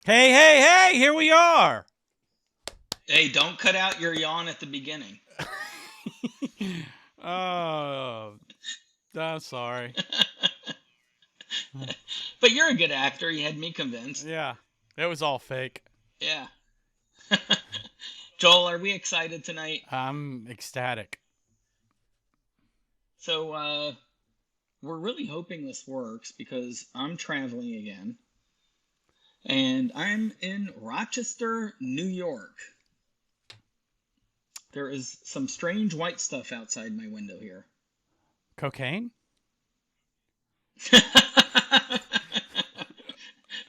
Hey, hey, hey, here we are. Hey, don't cut out your yawn at the beginning. Oh, I'm sorry. But you're a good actor. You had me convinced. Yeah, it was all fake. Yeah. Joel, are we excited tonight? I'm ecstatic. So, we're really hoping this works because I'm traveling again and I'm in Rochester, New York. There is some strange white stuff outside my window here. Cocaine?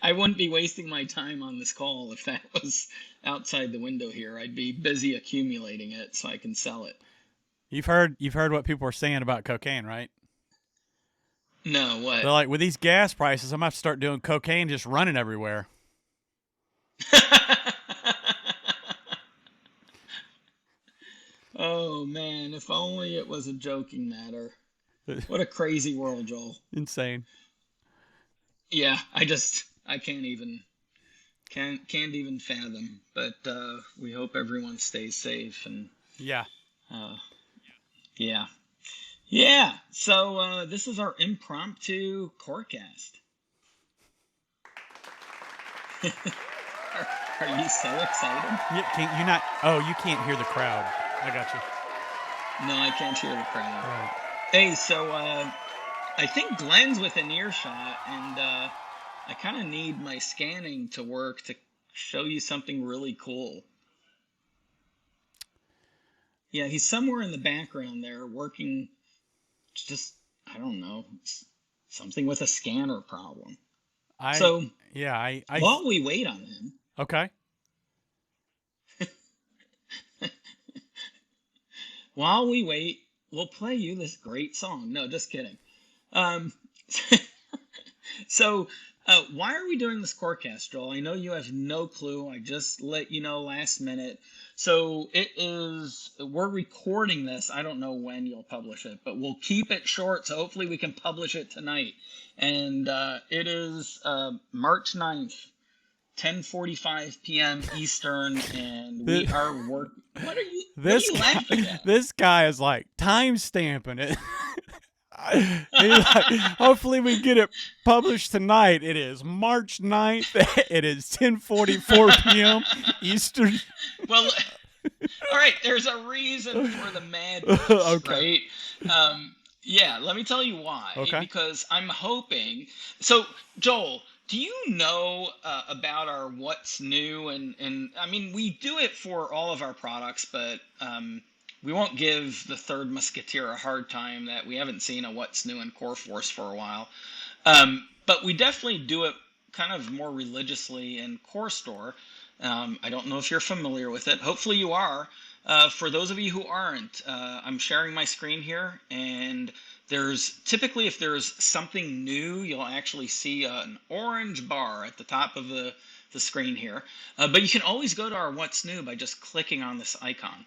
I wouldn't be wasting my time on this call if that was outside the window here. I'd be busy accumulating it so I can sell it. You've heard what people are saying about cocaine, right? No, what? They're like, with these gas prices, I'm gonna have to start doing cocaine just running everywhere. Oh man, if only it was a joking matter. What a crazy world, Joel. Insane. Yeah, I can't even fathom. But we hope everyone stays safe and Yeah. uh, yeah. Yeah. So this is our impromptu corecast. are, are you so excited? Can't you not? Oh, you can't hear the crowd. I got you. No, I can't hear the crowd. Right. Hey, so I think Glenn's within earshot, and I kind of need my scanning to work to show you something really cool. Yeah, he's somewhere in the background there working, just, I don't know, something with a scanner problem. I So yeah. while we wait on him, Okay. while we wait, we'll play you this great song. No, just kidding. Um, So, why are we doing this Corecast, Joel? I know you have no clue. I just let you know last minute. So we're recording this. I don't know when you'll publish it, but we'll keep it short. So hopefully we can publish it tonight. And it is March 9th, 10:45 p.m. Eastern. And we This, are work. What are this you guy, laughing at? this guy is like time stamping it. He's like, hopefully we get it published tonight. It is March 9th. It is 10:44 p.m. Eastern. Well, all right, there's a reason for the madness, Okay. right? Yeah, let me tell you why. Okay. Because I'm hoping. So, Joel, do you know about our what's new? And I mean, we do it for all of our products, but we won't give the third musketeer a hard time that we haven't seen a what's new in Core Force for a while. But we definitely do it kind of more religiously in coreSTORE. I don't know if you're familiar with it. Hopefully you are. For those of you who aren't, I'm sharing my screen here, and there's typically, if there's something new, you'll actually see an orange bar at the top of the screen here. But you can always go to our What's New by just clicking on this icon,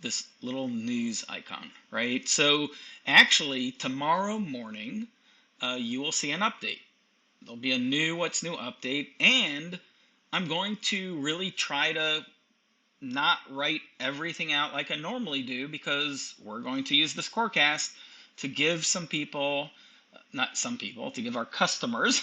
this little news icon, right? So actually, tomorrow morning, you will see an update. There'll be a new What's New update, and I'm going to really try to not write everything out like I normally do because we're going to use this Corecast to give some people, not some people, to give our customers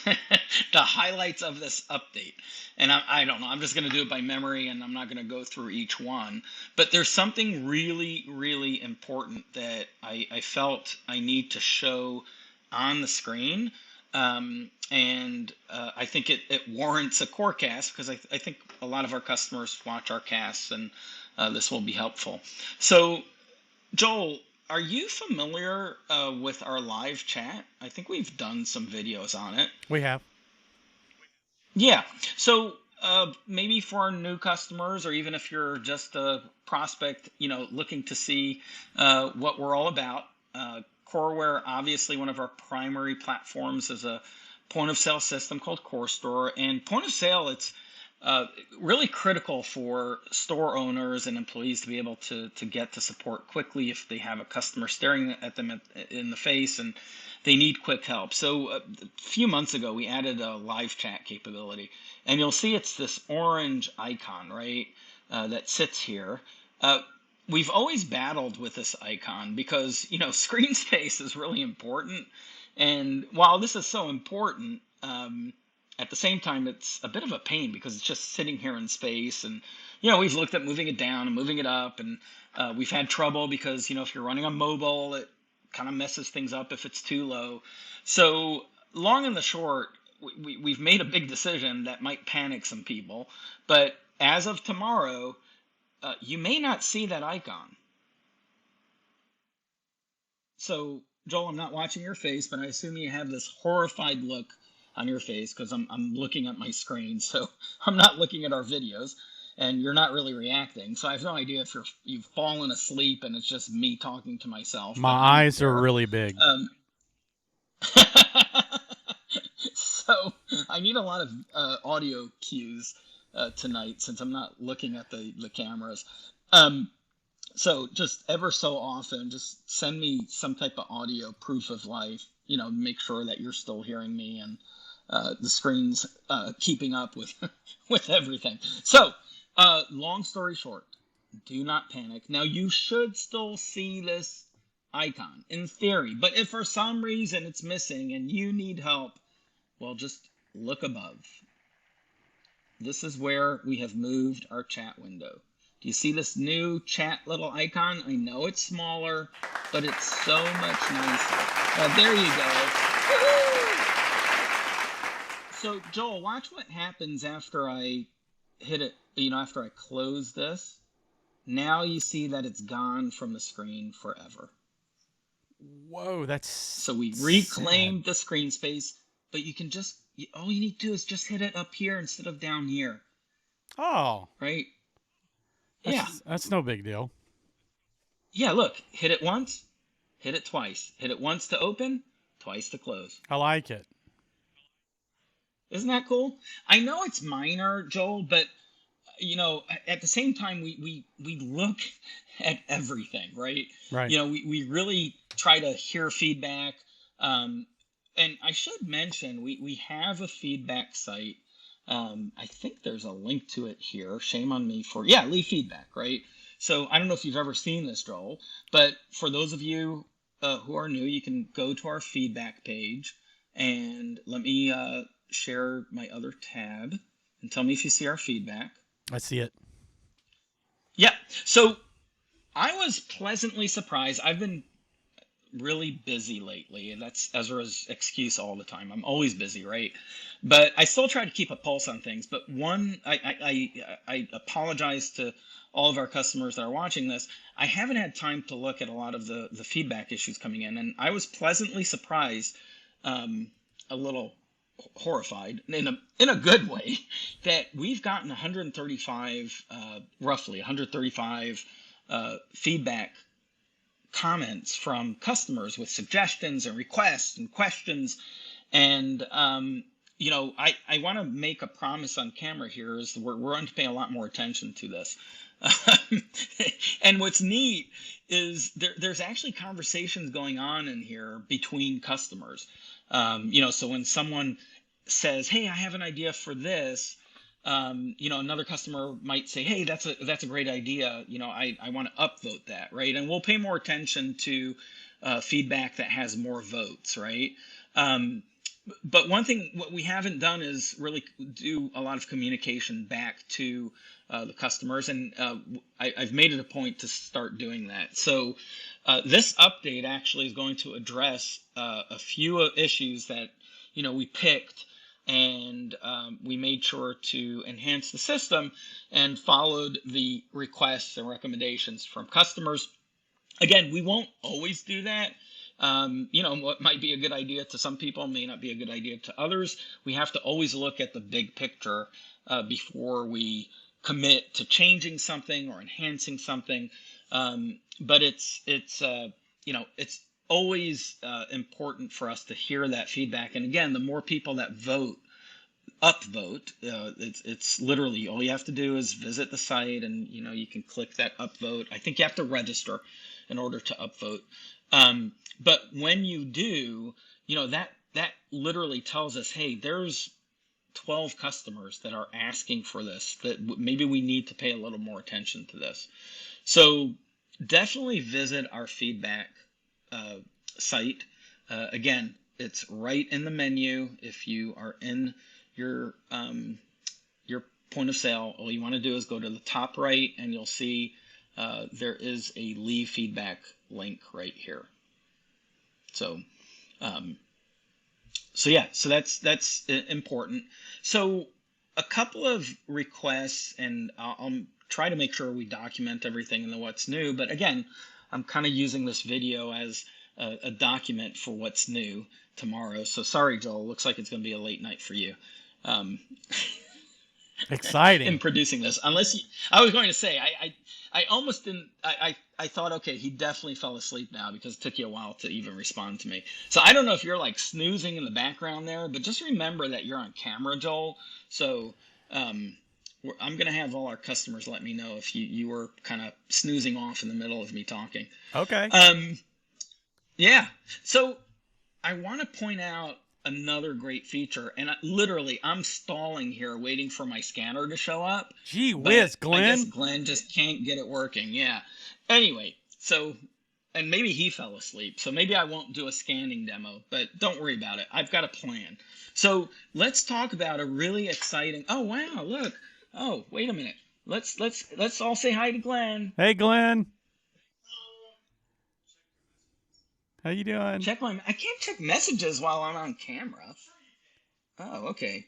the highlights of this update. And I don't know, I'm just going to do it by memory and I'm not going to go through each one. But there's something really, really important that I felt I need to show on the screen. And I think it warrants a core cast because I think a lot of our customers watch our casts and this will be helpful. So, Joel, are you familiar with our live chat? I think we've done some videos on it. We have. Yeah. So maybe for our new customers, or even if you're just a prospect, looking to see what we're all about. Coreware, obviously, one of our primary platforms is a point of sale system called coreSTORE. And point of sale, it's really critical for store owners and employees to be able to get to support quickly if they have a customer staring at them in the face and they need quick help. So a few months ago, we added a live chat capability, and you'll see it's this orange icon, right, that sits here. Uh, we've always battled with this icon because, screen space is really important. And while this is so important, at the same time, it's a bit of a pain because it's just sitting here in space. And, we've looked at moving it down and moving it up. And we've had trouble because, if you're running on mobile, it kind of messes things up if it's too low. So long and the short, we've made a big decision that might panic some people. But as of tomorrow, you may not see that icon. So, Joel, I'm not watching your face, but I assume you have this horrified look on your face because I'm looking at my screen. So I'm not looking at our videos, and you're not really reacting. So I have no idea if you've fallen asleep and it's just me talking to myself. My eyes are really big. So I need a lot of audio cues tonight since I'm not looking at the cameras. So just ever so often, just send me some type of audio proof of life, make sure that you're still hearing me and the screen's keeping up with with everything. So long story short, do not panic. Now you should still see this icon in theory, but if for some reason it's missing and you need help, well, just look above. This is where we have moved our chat window. Do you see this new chat little icon? I know it's smaller, but it's so much nicer. There you go. Woo-hoo! So, Joel, watch what happens after I hit it, after I close this. Now you see that it's gone from the screen forever. Whoa, that's so we reclaimed the screen space, but you can just, all you need to do is just hit it up here instead of down here. Oh. Right? That's no big deal. Yeah, look, hit it once, hit it twice. Hit it once to open, twice to close. I like it. Isn't that cool? I know it's minor, Joel, but at the same time, we look at everything, right? Right. We really try to hear feedback. And I should mention, we have a feedback site. I think there's a link to it here. Shame on me leave feedback, right? So I don't know if you've ever seen this, Joel, but for those of you who are new, you can go to our feedback page, and let me share my other tab and tell me if you see our feedback. I see it. Yeah. So I was pleasantly surprised. I've been really busy lately, and that's Ezra's excuse all the time. I'm always busy, right? But I still try to keep a pulse on things. But I apologize to all of our customers that are watching this. I haven't had time to look at a lot of the feedback issues coming in, and I was pleasantly surprised, a little horrified in a good way, that we've gotten 135 roughly 135 feedback comments from customers with suggestions and requests and questions. And I want to make a promise on camera here is we're going to pay a lot more attention to this. And what's neat is there's actually conversations going on in here between customers. So when someone says, "Hey, I have an idea for this," another customer might say, "Hey, that's a great idea. I want to upvote that," right? And we'll pay more attention to feedback that has more votes, right? But one thing what we haven't done is really do a lot of communication back to the customers, and I've made it a point to start doing that. So this update actually is going to address a few issues that we picked, and we made sure to enhance the system and followed the requests and recommendations from customers. Again, we won't always do that. What might be a good idea to some people may not be a good idea to others. We have to always look at the big picture before we commit to changing something or enhancing something. But it's always important for us to hear that feedback. And again, the more people that vote upvote. It's literally all you have to do is visit the site, and you can click that upvote. I think you have to register in order to upvote. But when you do, that literally tells us, hey, there's 12 customers that are asking for this, that maybe we need to pay a little more attention to this. So definitely visit our feedback site. Again, it's right in the menu. If you are in your point of sale, all you want to do is go to the top right, and you'll see there is a leave feedback link right here. So so that's important. So a couple of requests, and I'll try to make sure we document everything in the what's new. But again, I'm kind of using this video as a document for what's new tomorrow. So sorry, Joel. Looks like it's going to be a late night for you. Exciting. In producing this, I was going to say, I almost didn't, I thought, okay, he definitely fell asleep now because it took you a while to even respond to me. So I don't know if you're like snoozing in the background there, but just remember that you're on camera, Joel. So I'm going to have all our customers let me know if you were kind of snoozing off in the middle of me talking. Okay. Yeah. So I want to point out another great feature, and I'm stalling here waiting for my scanner to show up. Gee whiz, Glenn. I guess Glenn just can't get it working. Yeah. Anyway, so, and maybe he fell asleep, so maybe I won't do a scanning demo, but don't worry about it. I've got a plan. So let's talk about a really exciting, oh wow, look. Oh, wait a minute. Let's all say hi to Glenn. Hey, Glenn. How you doing? I can't check messages while I'm on camera. Oh, okay.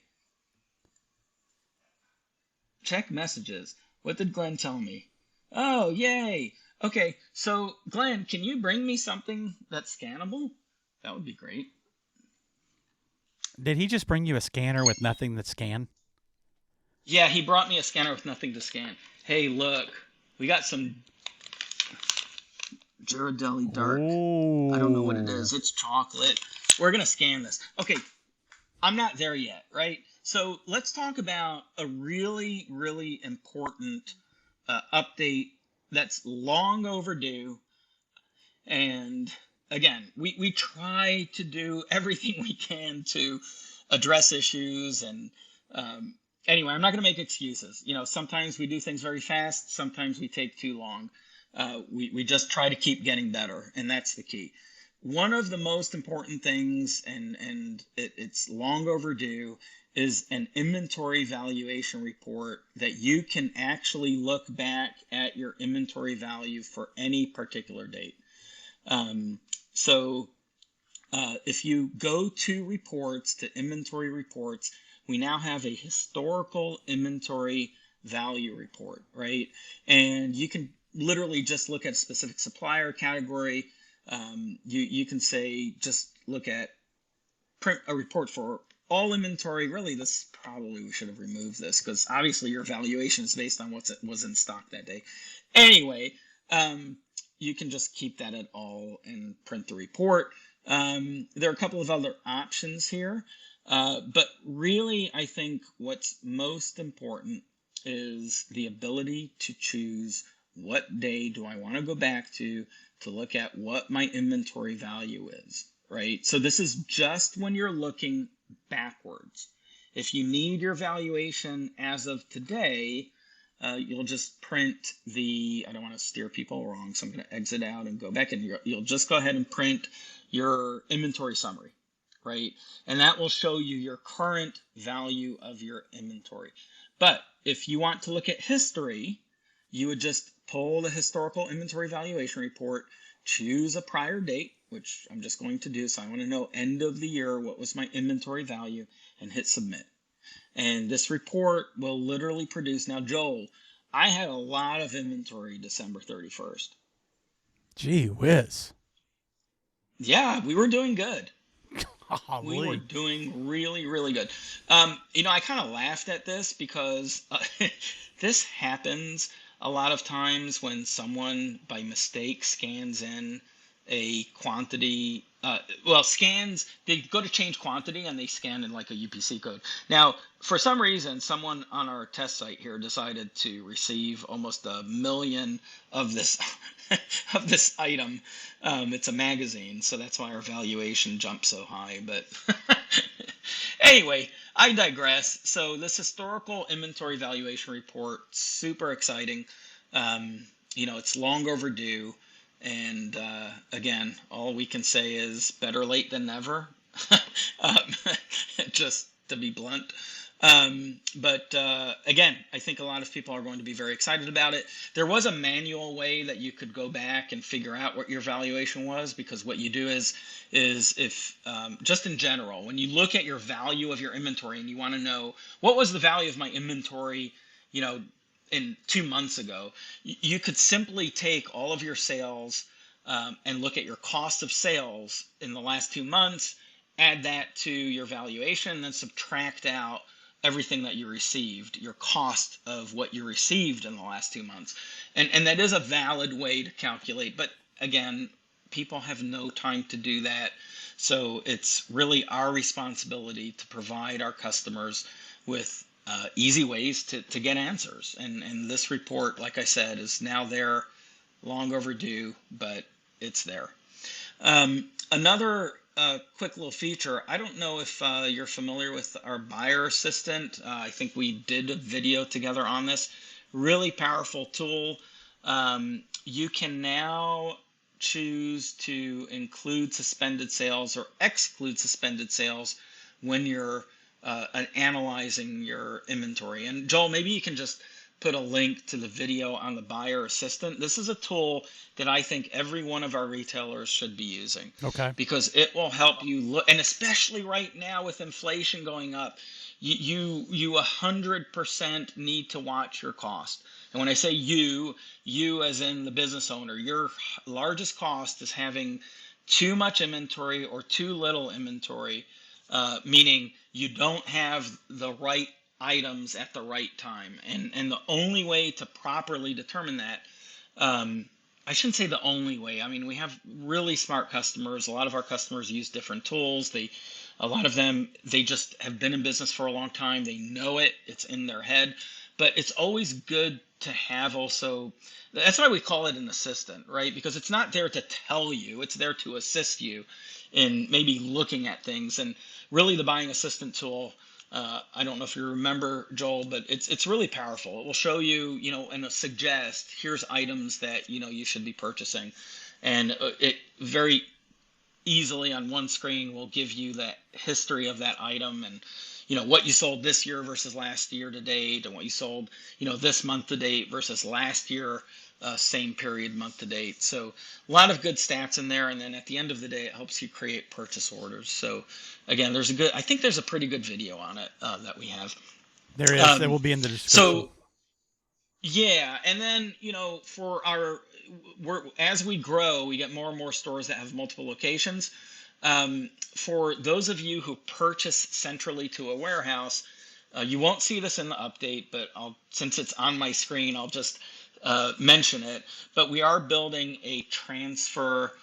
Check messages. What did Glenn tell me? Oh, yay. Okay, so Glenn, can you bring me something that's scannable? That would be great. Did he just bring you a scanner with nothing to scan? Yeah, he brought me a scanner with nothing to scan. Hey, look. We got some Ghirardelli Dark. Ooh. I don't know what it is. It's chocolate. We're going to scan this. Okay, I'm not there yet, right? So let's talk about a really, really important update that's long overdue. And again, we try to do everything we can to address issues. And anyway, I'm not going to make excuses. Sometimes we do things very fast. Sometimes we take too long. We just try to keep getting better, and that's the key. One of the most important things, and it's long overdue, is an inventory valuation report that you can actually look back at your inventory value for any particular date. So if you go to reports, to inventory reports, we now have a historical inventory value report, right? And you can literally just look at a specific supplier category. You can say, just look at print a report for all inventory. Really, we should have removed this because obviously your valuation is based on what was in stock that day. Anyway, you can just keep that at all and print the report. There are a couple of other options here, but really I think what's most important is the ability to choose what day do I want to go back to look at what my inventory value is, right? So this is just when you're looking backwards. If you need your valuation as of today, you'll just print I don't want to steer people wrong, so I'm going to exit out and go back, and you'll just go ahead and print your inventory summary, right? And that will show you your current value of your inventory. But if you want to look at history, you would just pull the historical inventory valuation report, choose a prior date, which I'm just going to do. So I want to know end of the year, what was my inventory value, and hit submit. And this report will literally produce. Now, Joel, I had a lot of inventory December 31st. Gee whiz. Yeah, we were doing good. Golly. We were doing really, really good. I kind of laughed at this because this happens a lot of times when someone by mistake scans in a quantity. Well, scans, they go to change quantity and they scan in like a UPC code. Now, for some reason, someone on our test site here decided to receive almost 1 million of this of this item. It's a magazine, so that's why our valuation jumped so high. But anyway, I digress. So this historical inventory valuation report, super exciting. It's long overdue. And again, all we can say is better late than never, um, just to be blunt. But again, I think a lot of people are going to be very excited about it. There was a manual way that you could go back and figure out what your valuation was, because what you do is if just in general, when you look at your value of your inventory and you want to know what was the value of my inventory, you know, in 2 months ago, you could simply take all of your sales and look at your cost of sales in the last 2 months, add that to your valuation, and then subtract out everything that you received, your cost of what you received in the last 2 months. And that is a valid way to calculate. But again, people have no time to do that. So it's really our responsibility to provide our customers with easy ways to get answers. And this report, like I said, is now there, long overdue, but it's there. Another quick little feature, I don't know if you're familiar with our buyer assistant. I think we did a video together on this. Really powerful tool. You can now choose to include suspended sales or exclude suspended sales when you're analyzing your inventory. And Joel, maybe you can just put a link to the video on the buyer assistant. This is a tool that I think every one of our retailers should be using. Okay. Because it will help you look, and especially right now with inflation going up, you 100% need to watch your cost. And when I say you as in the business owner, your largest cost is having too much inventory or too little inventory, meaning you don't have the right items at the right time. And the only way to properly determine that, I shouldn't say the only way. I mean, we have really smart customers. A lot of our customers use different tools. A lot of them, they just have been in business for a long time. They know it. It's in their head. But it's always good to have also, that's why we call it an assistant, right? Because it's not there to tell you, it's there to assist you in maybe looking at things. And really the buying assistant tool, I don't know if you remember, Joel, but it's really powerful. It will show you, and suggest, here's items that, you should be purchasing. And it very easily on one screen will give you the history of that item and, what you sold this year versus last year to date, and what you sold, this month to date versus last year, same period month to date. So a lot of good stats in there. And then at the end of the day, it helps you create purchase orders. So again, I think there's a pretty good video on it that we have. There is. It will be in the description. So yeah, and then for as we grow, we get more and more stores that have multiple locations. For those of you who purchase centrally to a warehouse, you won't see this in the update, but since it's on my screen, I'll just mention it. But we are building a transfer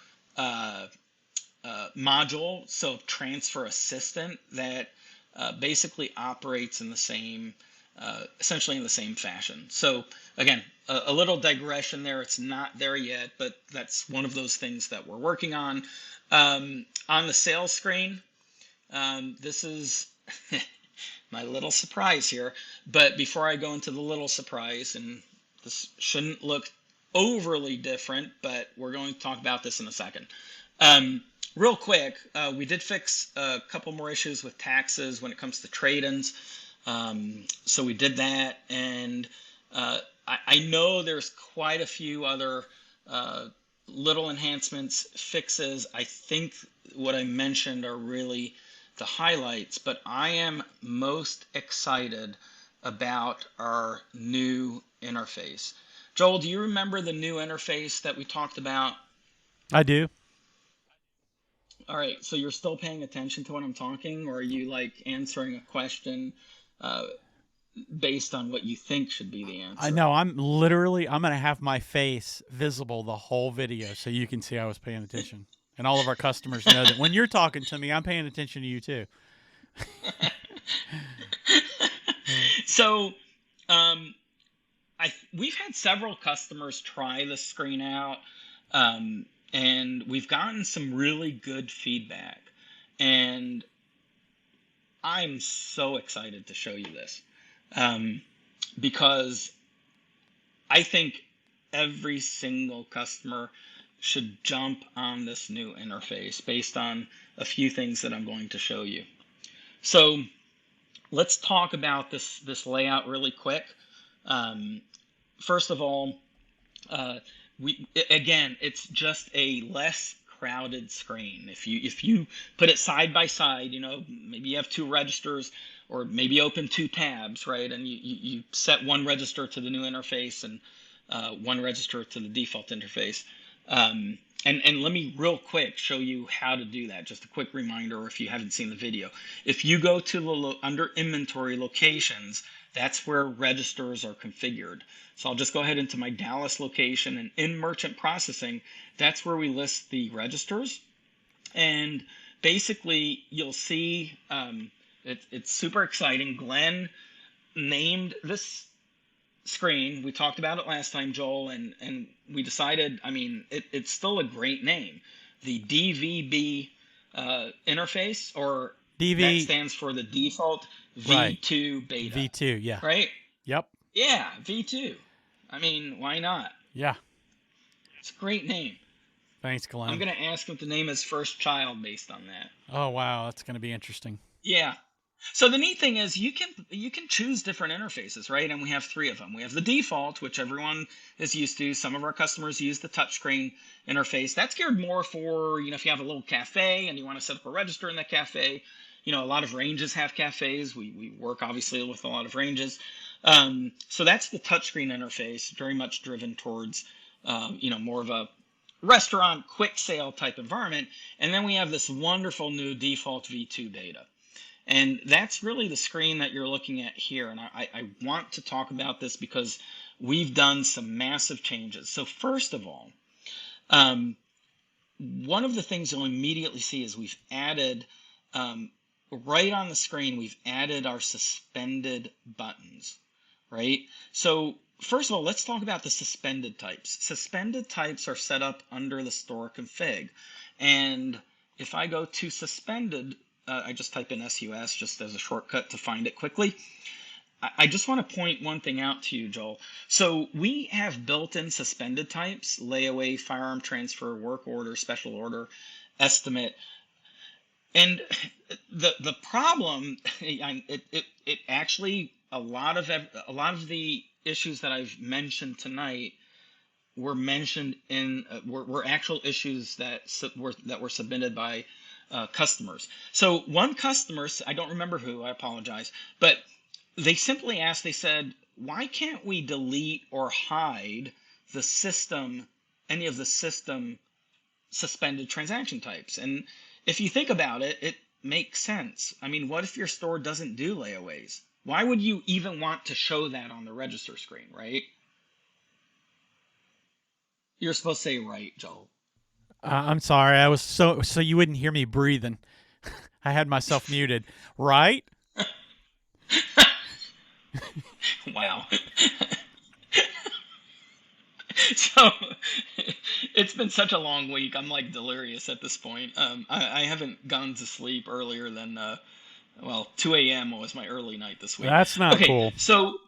module, so transfer assistant that basically operates in the same, essentially in the same fashion. So again, a little digression there. It's not there yet, but that's one of those things that we're working on. On the sales screen, this is my little surprise here. But before I go into the little surprise, and this shouldn't look overly different, but we're going to talk about this in a second. Real quick, we did fix a couple more issues with taxes when it comes to trade-ins. So we did that, and I know there's quite a few other little enhancements, fixes. I think what I mentioned are really the highlights, but I am most excited about our new interface. Joel, do you remember the new interface that we talked about? I do. All right, so you're still paying attention to what I'm talking, or are you like answering a question? based on what you think should be the I answer. know. I'm going to have my face visible the whole video so you can see I was paying attention. And all of our customers know that when you're talking to me, I'm paying attention to you too. So, um, we've had several customers try the screen out, and we've gotten some really good feedback. And I'm so excited to show you this, um, because I think every single customer should jump on this new interface based on a few things that I'm going to show you. So let's talk about this layout really quick. Um, First of all, uh, again, it's just a less crowded screen. If you put it side by side, maybe you have two registers, or maybe open two tabs, right? And you set one register to the new interface and one register to the default interface. And let me real quick show you how to do that. Just a quick reminder, if you haven't seen the video. If you go to under inventory locations, that's where registers are configured. So I'll just go ahead into my Dallas location, and in merchant processing, that's where we list the registers. And basically, you'll see it's super exciting. Glenn named this screen. We talked about it last time, Joel, and we decided, it's still a great name. The DVB interface, or that DV, stands for the default right. V2 beta, V2, yeah. right? Yep. Yeah, V2. Why not? Yeah. It's a great name. Thanks, I'm Glenn. going to ask him to name his first child based on that. Oh, wow. That's going to be interesting. Yeah. So the neat thing is you can choose different interfaces, right? And we have three of them. We have the default, which everyone is used to. Some of our customers use the touchscreen interface. That's geared more for, if you have a little cafe and you want to set up a register in that cafe. A lot of ranges have cafes. We work obviously with a lot of ranges. So that's the touchscreen interface, very much driven towards, more of a restaurant quick sale type environment. And then we have this wonderful new default V2 beta. And that's really the screen that you're looking at here. And I want to talk about this because we've done some massive changes. So first of all, one of the things you'll immediately see is we've added, right on the screen, we've added our suspended buttons, right? So first of all, let's talk about the suspended types. Suspended types are set up under the store config. And if I go to suspended, I just type in SUS just as a shortcut to find it quickly. I just want to point one thing out to you, Joel. So we have built-in suspended types: layaway, firearm transfer, work order, special order, estimate. And the problem, it actually, a lot of the issues that I've mentioned tonight were mentioned in were actual issues that were submitted by customers. So one customer, I don't remember who, I apologize, but they simply asked, they said, why can't we delete or hide any of the system suspended transaction types? And if you think about it, it makes sense. What if your store doesn't do layaways? Why would you even want to show that on the register screen, right? You're supposed to say right, Joel. I'm sorry. I was so you wouldn't hear me breathing. I had myself muted. Right? Wow. So it's been such a long week. I'm like delirious at this point. I haven't gone to sleep earlier than 2 a.m. was my early night this week. That's not Okay, cool. so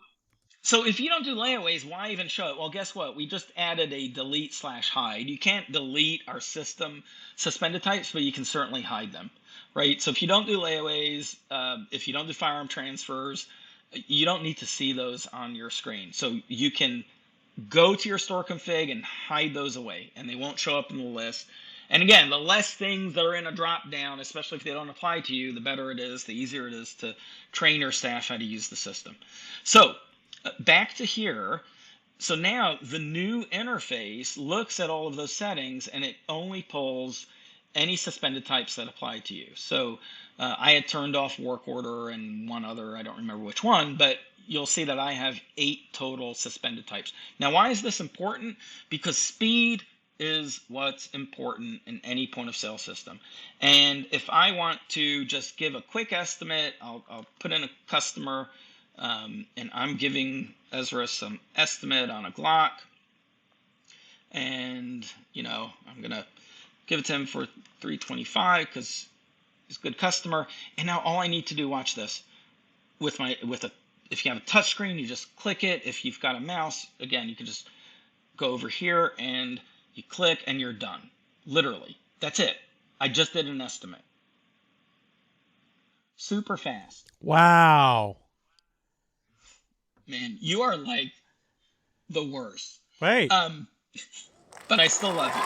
if you don't do layaways, why even show it? Well, guess what? We just added a delete/hide. You can't delete our system suspended types, but you can certainly hide them, right? So if you don't do layaways, if you don't do firearm transfers, you don't need to see those on your screen. So you can go to your store config and hide those away, and they won't show up in the list. And again, the less things that are in a drop down, especially if they don't apply to you, the better it is, the easier it is to train your staff how to use the system. So back to here. So now the new interface looks at all of those settings, and it only pulls any suspended types that apply to you. So I had turned off work order and one other, I don't remember which one, but you'll see that I have 8 total suspended types. Now, why is this important? Because speed is what's important in any point of sale system. And if I want to just give a quick estimate, I'll put in a customer, and I'm giving Ezra some estimate on a Glock. And, I'm going to give it to him for $325 because he's a good customer. And now all I need to do, watch this, if you have a touch screen, you just click it. If you've got a mouse, again, you can just go over here and you click and you're done. Literally, that's it. I just did an estimate. Super fast. Wow. Man, you are like the worst. Wait. But I still love you.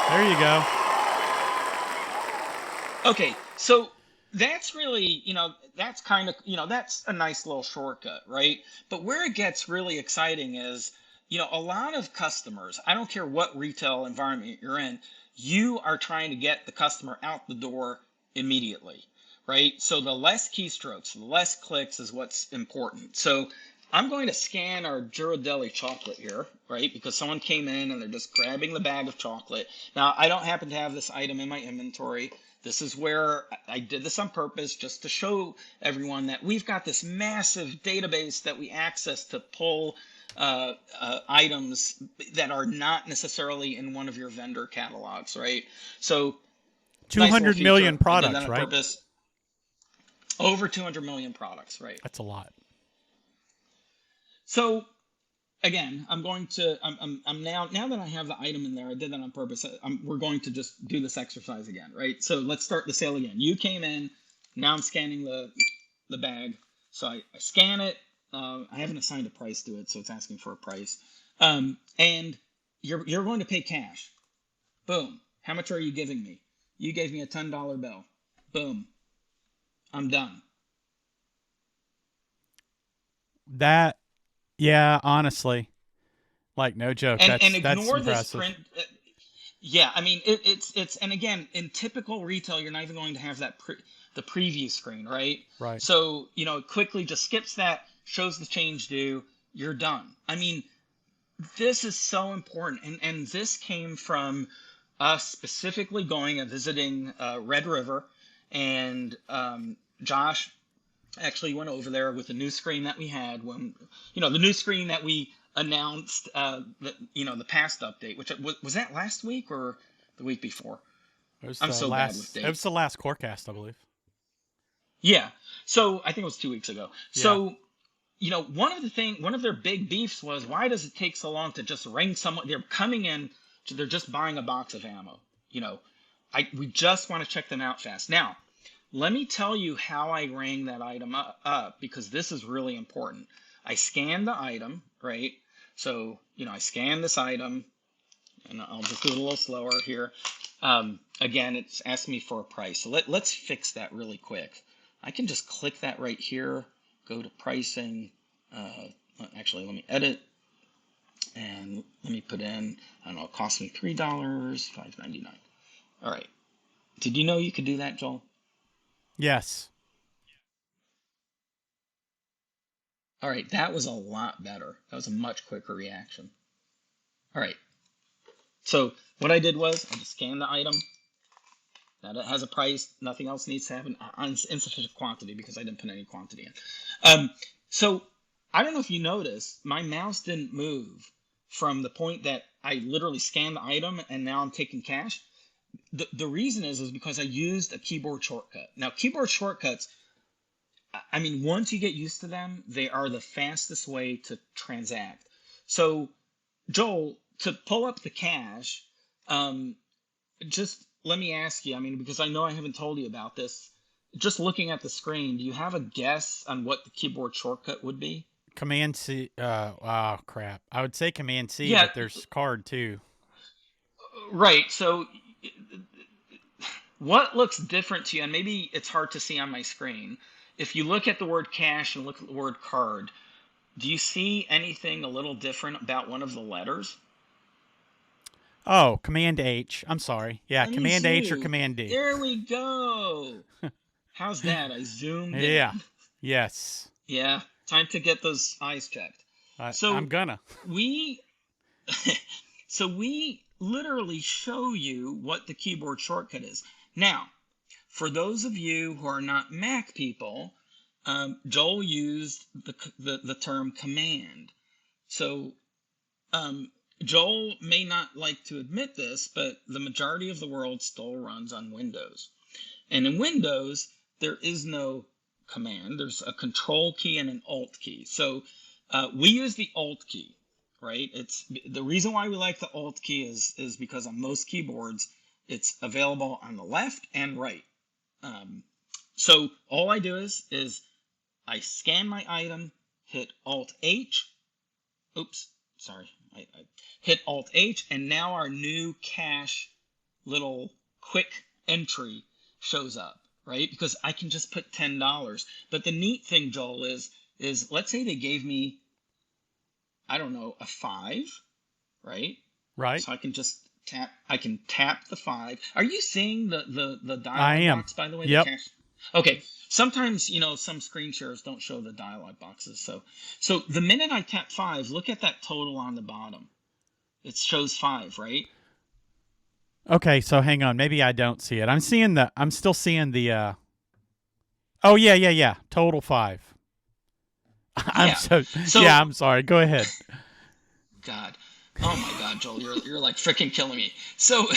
There you go. Okay, so that's really, that's kind of, that's a nice little shortcut, right? But where it gets really exciting is, a lot of customers, I don't care what retail environment you're in, you are trying to get the customer out the door immediately, right? So the less keystrokes, the less clicks is what's important. So I'm going to scan our Ghirardelli chocolate here, right? Because someone came in and they're just grabbing the bag of chocolate. Now, I don't happen to have this item in my inventory. This is where I did this on purpose, just to show everyone that we've got this massive database that we access to pull items that are not necessarily in one of your vendor catalogs, right? So 200 million products, I did that on right? purpose. Over 200 million products, right? That's a lot. So again, I'm now that I have the item in there, I did that on purpose. We're going to just do this exercise again, right? So let's start the sale again. You came in, now I'm scanning the bag. So I scan it. I haven't assigned a price to it, so it's asking for a price. And you're going to pay cash. Boom. How much are you giving me? You gave me a $10 bill. Boom. I'm done. Yeah, honestly, like no joke. And That's ignore this impressive. print. Yeah, I mean it's and again, in typical retail, you're not even going to have the preview screen, right? Right. So it quickly just skips that, shows the change due, you're done. I mean, this is so important, and this came from us specifically going and visiting Red River, and Josh actually went over there with the new screen that we had when, the new screen that we announced, the past update, which was that last week or the week before? I'm so bad with dates. It was the last coreCAST, I believe. Yeah. So I think it was 2 weeks ago. Yeah. So, one of their big beefs was, why does it take so long to just ring someone? They're coming in, they're just buying a box of ammo. We just want to check them out fast. Now, let me tell you how I rang that item up, because this is really important. I scanned the item, right? So, I scanned this item, and I'll just do it a little slower here. Again, it's asked me for a price. So let's fix that really quick. I can just click that right here, go to pricing. Actually, let me edit, and let me put in, I don't know, it cost me $3, $5.99. All right. Did you know you could do that, Joel? Yes. All right, that was a lot better. That was a much quicker reaction. All right. So what I did was I just scanned the item. Now that has a price. Nothing else needs to have an insufficient quantity because I didn't put any quantity in. So I don't know if you noticed, my mouse didn't move from the point that I literally scanned the item and now I'm taking cash. The reason is because I used a keyboard shortcut. Now, keyboard shortcuts, I mean, once you get used to them, they are the fastest way to transact. So, Joel, to pull up the cash, just let me ask you, I mean, because I know I haven't told you about this, just looking at the screen, do you have a guess on what the keyboard shortcut would be? Command C. Oh, crap. I would say Command C, Yeah. but there's card too. Right. So what looks different to you, and maybe it's hard to see on my screen, if you look at the word cash and look at the word card, do you see anything a little different about one of the letters? Oh, Command H. I'm sorry. Yeah, Let me Command H or zoom. Command D. There we go. How's that? I zoomed in. Yeah. Yes. Yeah, time to get those eyes checked. I'm So gonna. we so we literally show you what the keyboard shortcut is. Now, for those of you who are not Mac people, Joel used the term command. So um, Joel may not like to admit this, but the majority of the world still runs on Windows. And in Windows, there is no command. There's a control key and an alt key. So we use the alt key, right? It's the reason why we like the alt key is because on most keyboards, it's available on the left and right. So all I do is I scan my item, hit Alt H. Oops, sorry. I hit Alt H, and now our new cache little quick entry shows up, right? Because I can just put $10. But the neat thing, Joel, is let's say they gave me, I don't know, a 5, right? Right. So I can tap the 5. Are you seeing the I dialog am. box, by the way, the Yep. cache? Okay. Sometimes, some screen shares don't show the dialog boxes. So the minute I tap 5, look at that total on the bottom. It shows 5, right? Okay, so hang on. Maybe I don't see it. I'm still seeing the Oh yeah. Total 5. I'm Yeah. so So, yeah, I'm sorry. Go ahead. God. Oh my God, Joel, you're like freaking killing me. So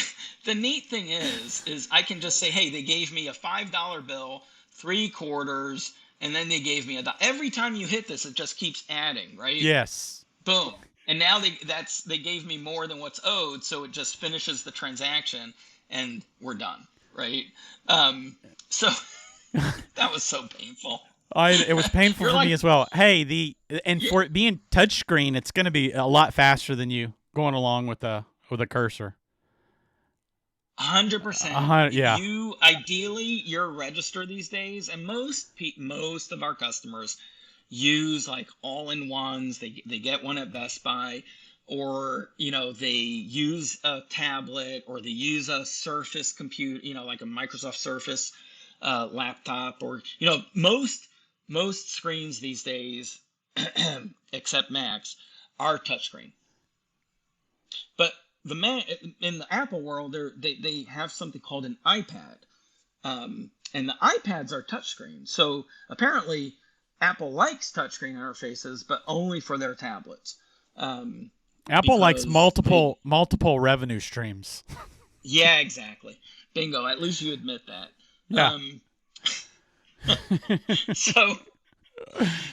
the neat thing is I can just say, hey, they gave me a $5 bill, 3 quarters, and then they gave me every time you hit this, it just keeps adding, right? Yes. Boom. And now they gave me more than what's owed, so it just finishes the transaction and we're done, right? So that was so painful. It was painful You're for me like, as well. And yeah, for it being touchscreen, it's going to be a lot faster than you going along with a cursor. 100%. Yeah. You ideally your register these days, and most of our customers use like all-in-ones. They get one at Best Buy, or they use a tablet, or they use a Surface computer, like a Microsoft Surface laptop, or most screens these days, except Macs, are touchscreen. But in the Apple world, they have something called an iPad, and the iPads are touchscreen. So apparently, Apple likes touchscreen interfaces, but only for their tablets, Apple likes because multiple revenue streams. yeah, exactly, bingo. At least you admit that. Yeah. Um, so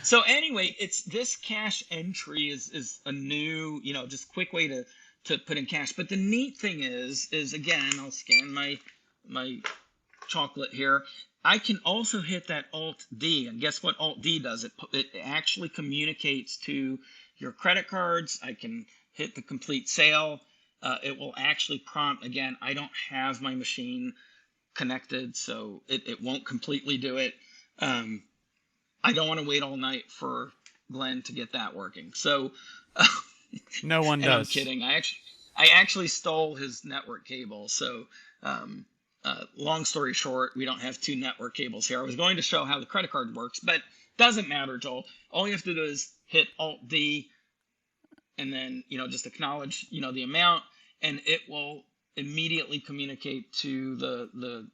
So anyway, it's this cache entry is a new, just quick way to put in cache. But the neat thing is again, I'll scan my chocolate here. I can also hit that Alt D, and guess what Alt D does? It actually communicates to your credit cards. I can hit the complete sale. It will actually prompt again. I don't have my machine connected, so it won't completely do it. Um, I don't want to wait all night for Glenn to get that working. So, No one and I'm does. kidding. I actually stole his network cable. So, um, long story short, we don't have 2 network cables here. I was going to show how the credit card works, but doesn't matter, Joel. All you have to do is hit Alt D, and then just acknowledge the amount, and it will immediately communicate to the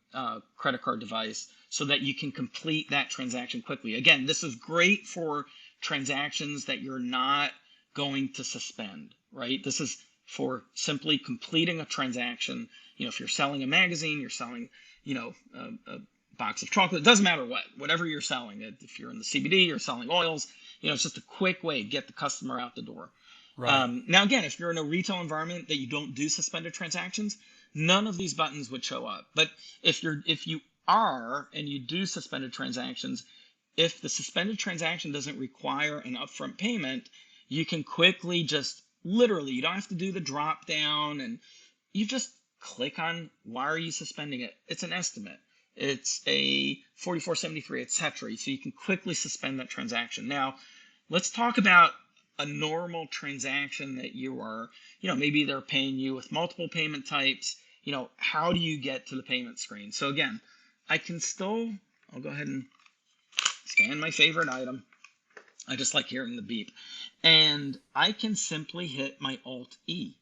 credit card device so that you can complete that transaction quickly. Again, this is great for transactions that you're not going to suspend, right? This is for simply completing a transaction. If you're selling a magazine, you're selling a box of chocolate, it doesn't matter whatever you're selling. If you're in the CBD, you're selling oils, it's just a quick way to get the customer out the door. Right. Now, again, if you're in a retail environment that you don't do suspended transactions, none of these buttons would show up. But if you are and you do suspended transactions, if the suspended transaction doesn't require an upfront payment, you can quickly just literally, you don't have to do the drop down, and you just click on why are you suspending it. It's an estimate. It's a 4473, etc. So you can quickly suspend that transaction. Now, let's talk about a normal transaction that you are, maybe they're paying you with multiple payment types. How do you get to the payment screen? So again, I'll go ahead and scan my favorite item. I just like hearing the beep. And I can simply hit my Alt E.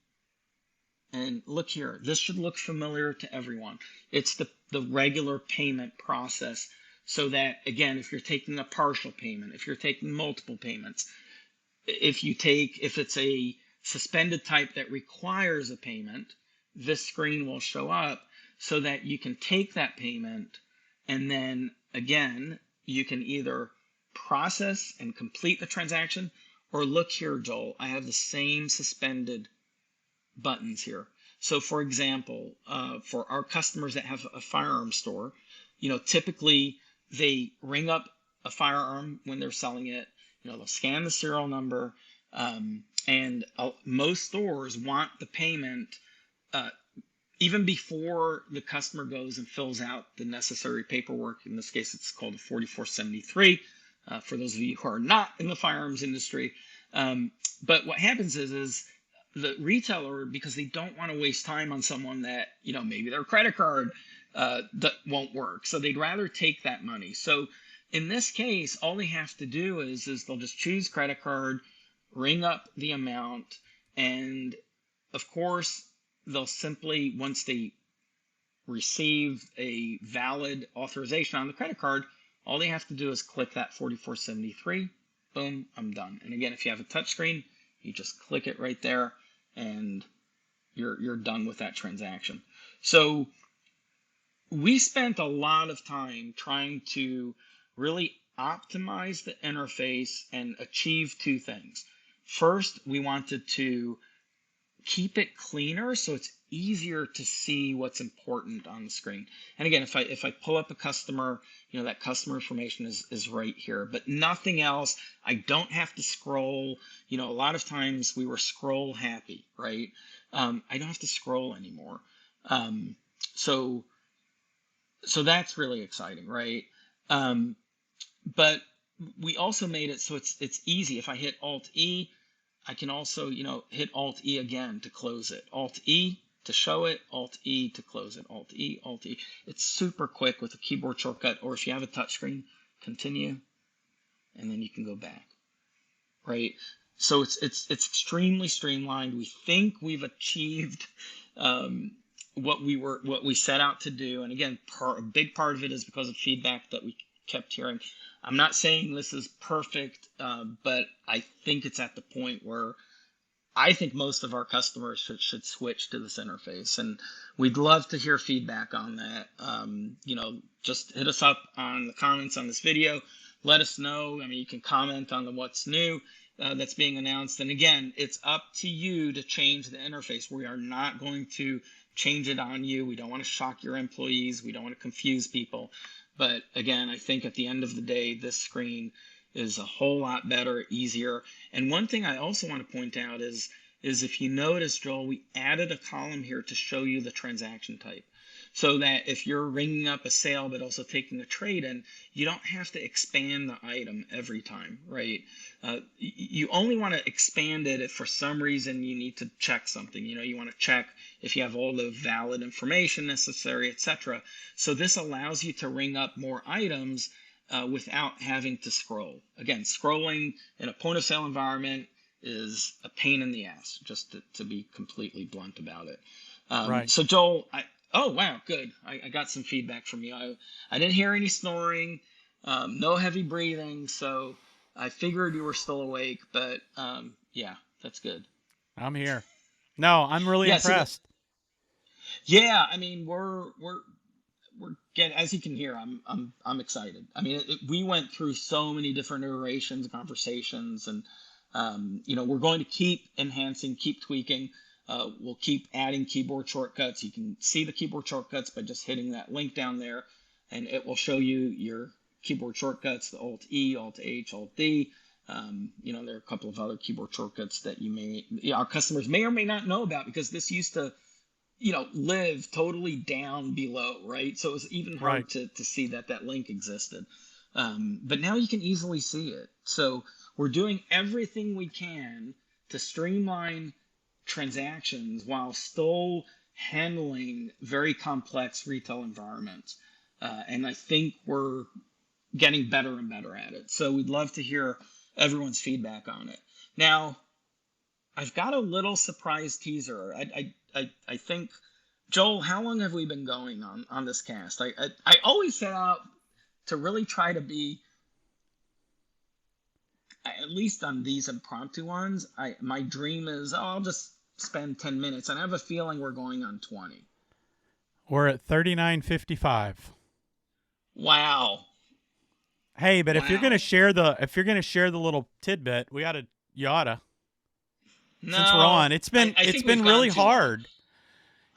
And look here, this should look familiar to everyone. It's the regular payment process. So that, again, if you're taking a partial payment, if you're taking multiple payments, if it's a suspended type that requires a payment, this screen will show up so that you can take that payment, and then again, you can either process and complete the transaction, or look here, Joel, I have the same suspended buttons here. So for example, for our customers that have a firearm store, typically they ring up a firearm when they're selling it. They'll scan the serial number, and most stores want the payment even before the customer goes and fills out the necessary paperwork. In this case, it's called a 4473, for those of you who are not in the firearms industry. But what happens is the retailer, because they don't want to waste time on someone that, maybe their credit card that won't work. So they'd rather take that money. So in this case, all they have to do is they'll just choose credit card, ring up the amount, and of course, they'll simply, once they receive a valid authorization on the credit card, all they have to do is click that 4473. Boom, I'm done. And again, if you have a touchscreen, you just click it right there, and you're done with that transaction. So we spent a lot of time trying to really optimize the interface and achieve two things. First, we wanted to keep it cleaner so it's easier to see what's important on the screen. And again, if I pull up a customer, that customer information is right here, but nothing else. I don't have to scroll. A lot of times we were scroll happy, right? I don't have to scroll anymore. So that's really exciting, right? But we also made it so it's easy. If I hit Alt E, I can also, hit Alt E again to close it. Alt E to show it, Alt E to close it. Alt E, Alt E. It's super quick with a keyboard shortcut, or if you have a touchscreen, continue, and then you can go back, right? So it's extremely streamlined. We think we've achieved what we set out to do. And again, a big part of it is because of feedback that we kept hearing. I'm not saying this is perfect, but I think it's at the point where I think most of our customers should switch to this interface, and we'd love to hear feedback on that. Just hit us up on the comments on this video. Let us know. You can comment on the what's new that's being announced. And again, it's up to you to change the interface. We are not going to change it on you. We don't want to shock your employees. We don't want to confuse people. But again, I think at the end of the day, this screen is a whole lot better, easier. And one thing I also want to point out is if you notice, Joel, we added a column here to show you the transaction type. So that if you're ringing up a sale but also taking a trade-in, you don't have to expand the item every time, right? You only want to expand it if for some reason you need to check something. You want to check if you have all the valid information necessary, etc. So this allows you to ring up more items without having to scroll. Again, scrolling in a point of sale environment is a pain in the ass, just to be completely blunt about it. Right. So Joel, oh wow, good. I got some feedback from you. I didn't hear any snoring, no heavy breathing, so I figured you were still awake. But yeah, that's good. I'm here. No, I'm really impressed. Yeah, we're getting, as you can hear, I'm excited. We went through so many different iterations, conversations, and we're going to keep enhancing, keep tweaking. We'll keep adding keyboard shortcuts. You can see the keyboard shortcuts by just hitting that link down there, and it will show you your keyboard shortcuts, the Alt E, Alt H, Alt D. There are a couple of other keyboard shortcuts that our customers may or may not know about, because this used to live totally down below, right? So it was even hard to see that link existed. But now you can easily see it. So we're doing everything we can to streamline transactions while still handling very complex retail environments. And I think we're getting better and better at it. So we'd love to hear everyone's feedback on it. Now, I've got a little surprise teaser. I think, Joel, how long have we been going on this cast? I always set out to really try to be, at least on these impromptu ones, my dream is, oh, I'll just spend 10 minutes. And I have a feeling we're going on 20. We're at 39:55. Wow. Hey, but Wow. if you're gonna share the little tidbit, you oughta. No, Since we're on, it's been really hard.